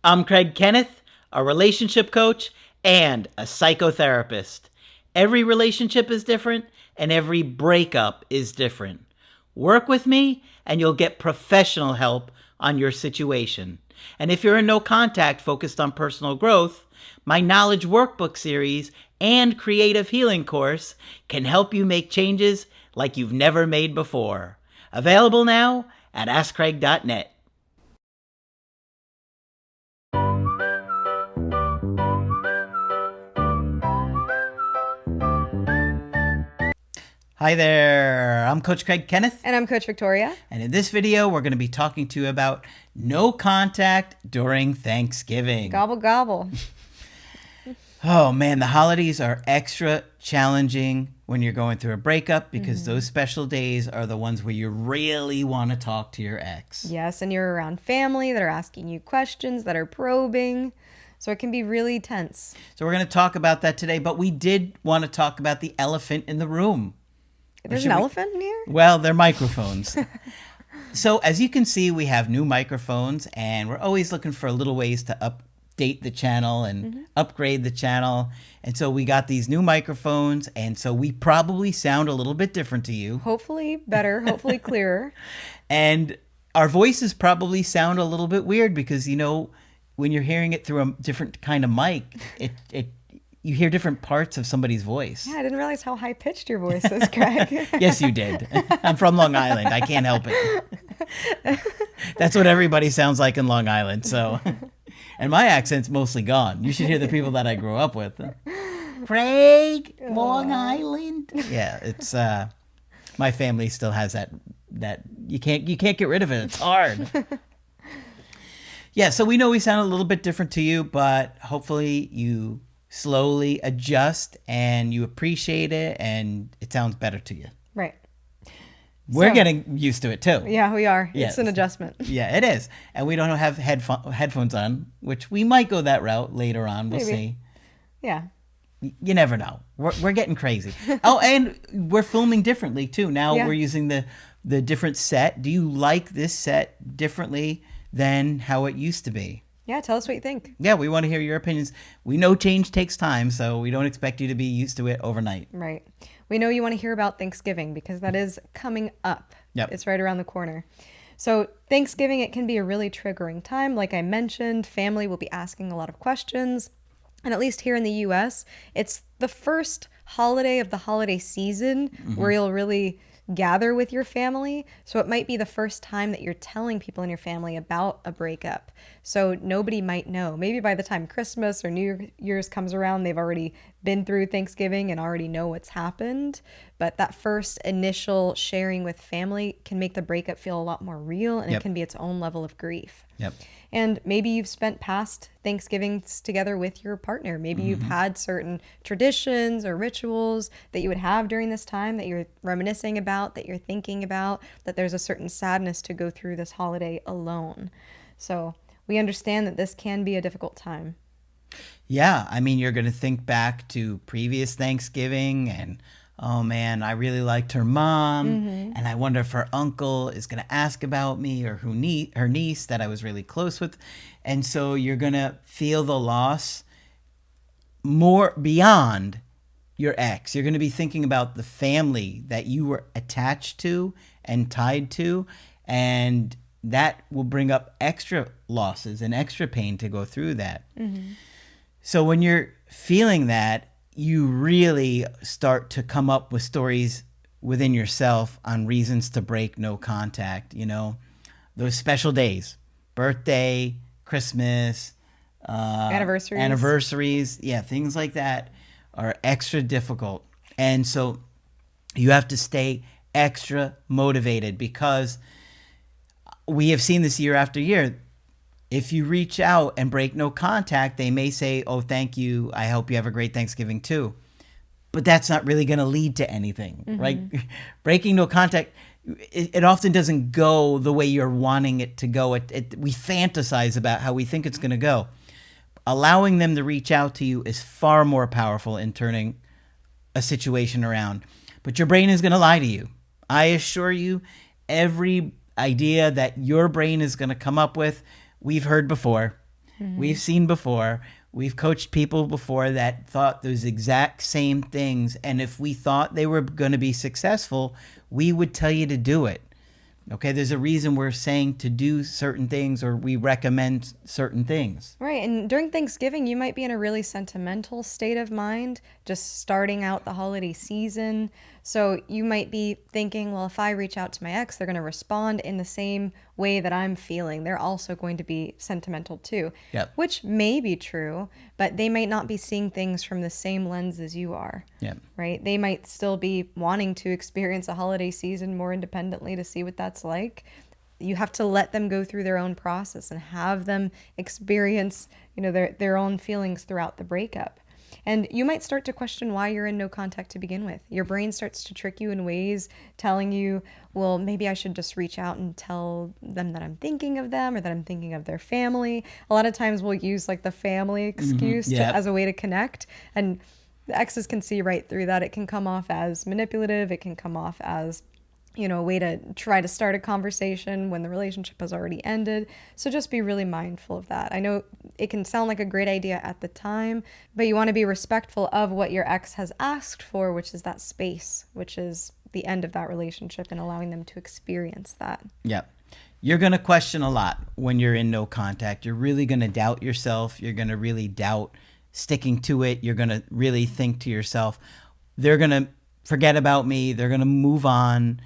I'm Craig Kenneth, a relationship coach and a psychotherapist. Every relationship is different and every breakup is different. Work with me and you'll get professional help on your situation. And if you're in no contact focused on personal growth, my Knowledge Workbook series and Creative Healing course can help you make changes like you've never made before. Available now at AskCraig.net. Hi there, I'm Coach Craig Kenneth. And I'm Coach Victoria. And in this video, we're going to be talking to you about no contact during Thanksgiving. Gobble, gobble. Oh man, the holidays are extra challenging when you're going through a breakup because those special days are the ones where you really want to talk to your ex. Yes, and you're around family that are asking you questions, that are probing. So it can be really tense. So we're going to talk about that today, but we did want to talk about the elephant in the room. There's an elephant in here? Well, they're microphones. So as you can see, we have new microphones and we're always looking for little ways to update the channel and upgrade the channel. And so we got these new microphones, and so we probably sound a little bit different to you. Hopefully better, hopefully clearer. And our voices probably sound a little bit weird because, you know, when you're hearing it through a different kind of mic, you hear different parts of somebody's voice. Yeah, I didn't realize how high-pitched your voice is, Craig. Yes, you did. I'm from Long Island. I can't help it. That's what everybody sounds like in Long Island. So, and my accent's mostly gone. You should hear the people that I grew up with. Craig, Long Island. Yeah, it's my family still has that you can't get rid of it. It's hard. Yeah, so we know we sound a little bit different to you, but hopefully you slowly adjust and you appreciate it and it sounds better to you. Right. We're getting used to it too. Yeah, we are. Yes. It's an adjustment. Yeah, it is. And we don't have headphones on, which we might go that route later on. We'll see. Yeah. You never know. We're getting crazy. Oh, and we're filming differently too. Now we're using the different set. Do you like this set differently than how it used to be? Yeah, tell us what you think. Yeah, we want to hear your opinions. We know change takes time, so we don't expect you to be used to it overnight. Right. We know you want to hear about Thanksgiving because that is coming up. Yep. It's right around the corner. So Thanksgiving, it can be a really triggering time. Like I mentioned, family will be asking a lot of questions. And at least here in the U.S., it's the first holiday of the holiday season where you'll really gather with your family. So it might be the first time that you're telling people in your family about a breakup. So nobody might know. Maybe by the time Christmas or New Year's comes around, they've already been through Thanksgiving and already know what's happened. But that first initial sharing with family can make the breakup feel a lot more real, and it can be its own level of grief. Yep. And maybe you've spent past Thanksgivings together with your partner. Maybe you've had certain traditions or rituals that you would have during this time that you're reminiscing about, that you're thinking about, that there's a certain sadness to go through this holiday alone. So we understand that this can be a difficult time. Yeah, I mean, you're going to think back to previous Thanksgiving and, oh man, I really liked her mom, and I wonder if her uncle is going to ask about me, or her niece that I was really close with. And so you're going to feel the loss more beyond your ex. You're going to be thinking about the family that you were attached to and tied to, and that will bring up extra losses and extra pain to go through that. So when you're feeling that, you really start to come up with stories within yourself on reasons to break no contact. You know, those special days, birthday, Christmas, anniversaries. Yeah, things like that are extra difficult. And so you have to stay extra motivated, because we have seen this year after year. If you reach out and break no contact, they may say, oh, thank you. I hope you have a great Thanksgiving too. But that's not really going to lead to anything, right? Breaking no contact, it often doesn't go the way you're wanting it to go. We fantasize about how we think it's going to go. Allowing them to reach out to you is far more powerful in turning a situation around. But your brain is going to lie to you. I assure you, every idea that your brain is going to come up with, we've heard before. We've seen before. We've coached people before that thought those exact same things. And if we thought they were going to be successful, we would tell you to do it. Okay, there's a reason we're saying to do certain things, or we recommend certain things. Right. And during Thanksgiving, you might be in a really sentimental state of mind, just starting out the holiday season. So you might be thinking, well, if I reach out to my ex, they're going to respond in the same way that I'm feeling. They're also going to be sentimental too, Yep. which may be true, but they might not be seeing things from the same lens as you are. Yep. Right? They might still be wanting to experience a holiday season more independently to see what that's like. You have to let them go through their own process and have them experience, their own feelings throughout the breakup. And you might start to question why you're in no contact to begin with. Your brain starts to trick you in ways, telling you, well, maybe I should just reach out and tell them that I'm thinking of them or that I'm thinking of their family. A lot of times we'll use like the family excuse as a way to connect. And the exes can see right through that. It can come off as manipulative. It can come off as a way to try to start a conversation when the relationship has already ended. So just be really mindful of that. I know it can sound like a great idea at the time, but you want to be respectful of what your ex has asked for, which is that space, which is the end of that relationship, and allowing them to experience that. Yeah. You're going to question a lot when you're in no contact. You're really going to doubt yourself. You're going to really doubt sticking to it. You're going to really think to yourself, they're going to forget about me. They're going to move on.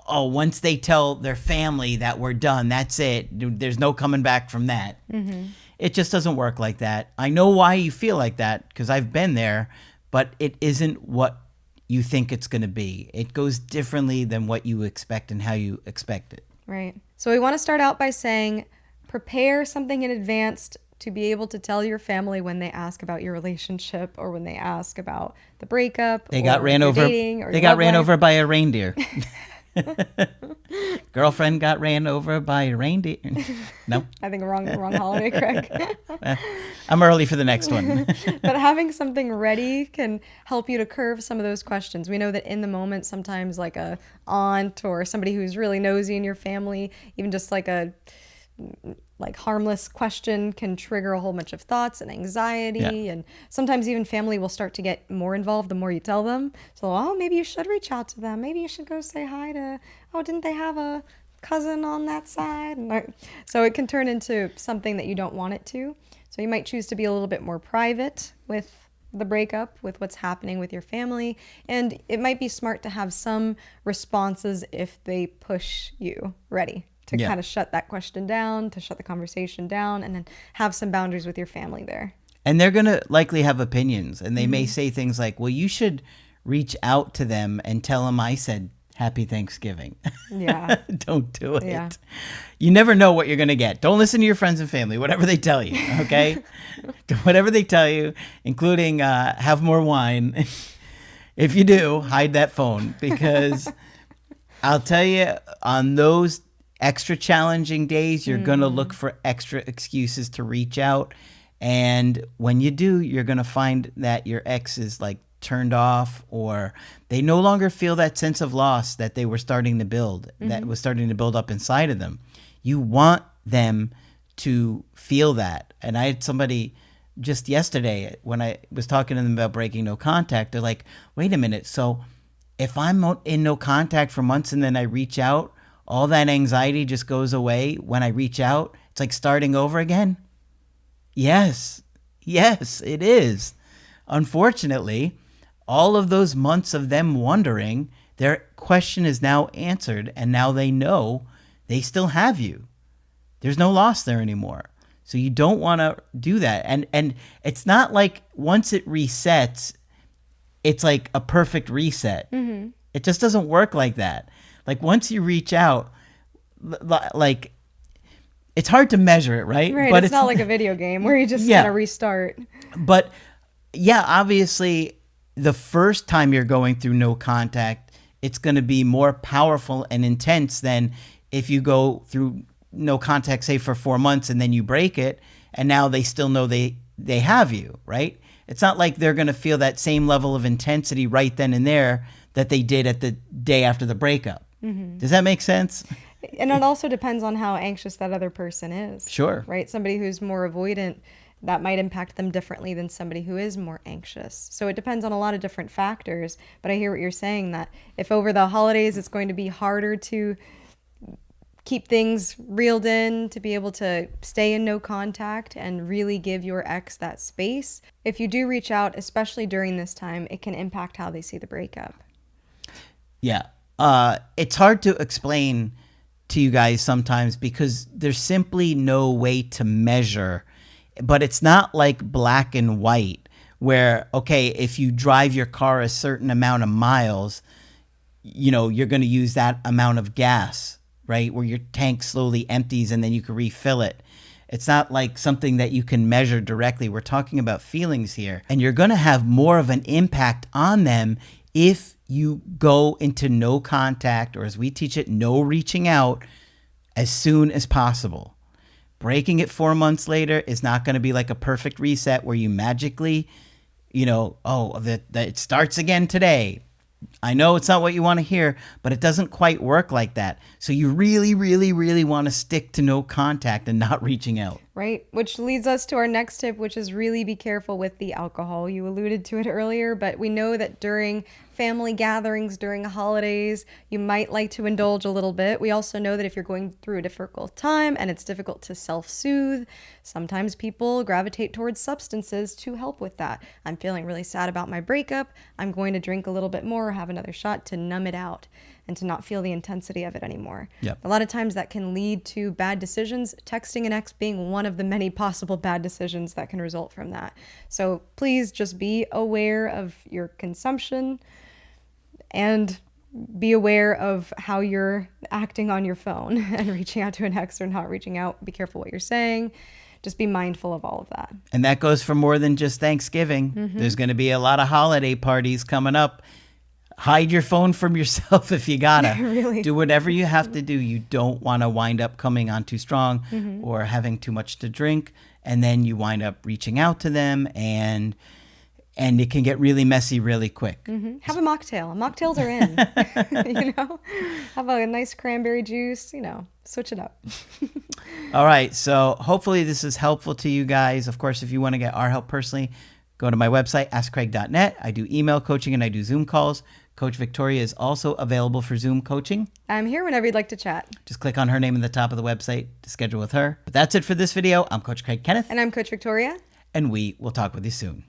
Once they tell their family that we're done, that's it. There's no coming back from that. Mm-hmm. It just doesn't work like that. I know why you feel like that because I've been there, but it isn't what you think it's going to be. It goes differently than what you expect and how you expect it. Right. So we want to start out by saying, prepare something in advance to be able to tell your family when they ask about your relationship or when they ask about the breakup. They got ran over. They got ran over by a reindeer. Girlfriend got ran over by a reindeer. No, I think wrong holiday, Craig. I'm early for the next one. But having something ready can help you to curve some of those questions. We know that in the moment, sometimes like a aunt or somebody who's really nosy in your family, even just like a harmless question can trigger a whole bunch of thoughts and anxiety. And sometimes even family will start to get more involved the more you tell them. So, maybe you should reach out to them. Maybe you should go say hi to, didn't they have a cousin on that side? So it can turn into something that you don't want it to. So you might choose to be a little bit more private with the breakup, with what's happening with your family. And it might be smart to have some responses if they push you ready. To kind of shut that question down, to shut the conversation down, and then have some boundaries with your family there. And they're going to likely have opinions, and they may say things like, well, you should reach out to them and tell them I said Happy Thanksgiving. Yeah. Don't do it. Yeah. You never know what you're going to get. Don't listen to your friends and family, whatever they tell you, okay? Whatever they tell you, including have more wine. If you do, hide that phone, because I'll tell you, on those extra challenging days, you're going to look for extra excuses to reach out. And when you do, you're going to find that your ex is like turned off, or they no longer feel that sense of loss that they were starting to build, that was starting to build up inside of them. You want them to feel that. And I had somebody just yesterday, when I was talking to them about breaking no contact, they're like, wait a minute. So if I'm in no contact for months and then I reach out, all that anxiety just goes away when I reach out. It's like starting over again. Yes, it is. Unfortunately, all of those months of them wondering, their question is now answered, and now they know they still have you. There's no loss there anymore. So you don't want to do that. And it's not like once it resets, it's like a perfect reset. Mm-hmm. It just doesn't work like that. Like once you reach out, like it's hard to measure it, right? Right. But it's not like a video game where you just kind of restart. But yeah, obviously the first time you're going through no contact, it's going to be more powerful and intense than if you go through no contact, say for 4 months, and then you break it, and now they still know they have you, right? It's not like they're going to feel that same level of intensity right then and there that they did at the day after the breakup. Mm-hmm. Does that make sense? And it also depends on how anxious that other person is. Sure. Right? Somebody who's more avoidant, that might impact them differently than somebody who is more anxious. So it depends on a lot of different factors. But I hear what you're saying, that if over the holidays it's going to be harder to keep things reeled in, to be able to stay in no contact and really give your ex that space, if you do reach out, especially during this time, it can impact how they see the breakup. Yeah. It's hard to explain to you guys sometimes because there's simply no way to measure. But it's not like black and white where, okay, if you drive your car a certain amount of miles, you know, you're going to use that amount of gas, right? Where your tank slowly empties and then you can refill it. It's not like something that you can measure directly. We're talking about feelings here. And you're going to have more of an impact on them if you go into no contact, or as we teach it, no reaching out as soon as possible. Breaking it 4 months later is not going to be like a perfect reset where you magically, you know, that it starts again today. I know it's not what you want to hear, but it doesn't quite work like that. So you really, really, really want to stick to no contact and not reaching out. Right, which leads us to our next tip, which is really be careful with the alcohol. You alluded to it earlier, but we know that during family gatherings, during holidays, you might like to indulge a little bit. We also know that if you're going through a difficult time and it's difficult to self-soothe, sometimes people gravitate towards substances to help with that. I'm feeling really sad about my breakup. I'm going to drink a little bit more or have another shot to numb it out and to not feel the intensity of it anymore. Yep. A lot of times that can lead to bad decisions, texting an ex being one of the many possible bad decisions that can result from that. So please just be aware of your consumption and be aware of how you're acting on your phone and reaching out to an ex or not reaching out. Be careful what you're saying. Just be mindful of all of that. And that goes for more than just Thanksgiving. Mm-hmm. There's going to be a lot of holiday parties coming up. Hide your phone from yourself if you gotta. Really. Do whatever you have to do. You don't want to wind up coming on too strong or having too much to drink, and then you wind up reaching out to them, and it can get really messy really quick. Have a mocktail. Mocktails are in. You know, have a nice cranberry juice. You know, switch it up. All right. So hopefully this is helpful to you guys. Of course, if you want to get our help personally, go to my website, askcraig.net. I do email coaching and I do Zoom calls. Coach Victoria is also available for Zoom coaching. I'm here whenever you'd like to chat. Just click on her name in the top of the website to schedule with her. But that's it for this video. I'm Coach Craig Kenneth. And I'm Coach Victoria. And we will talk with you soon.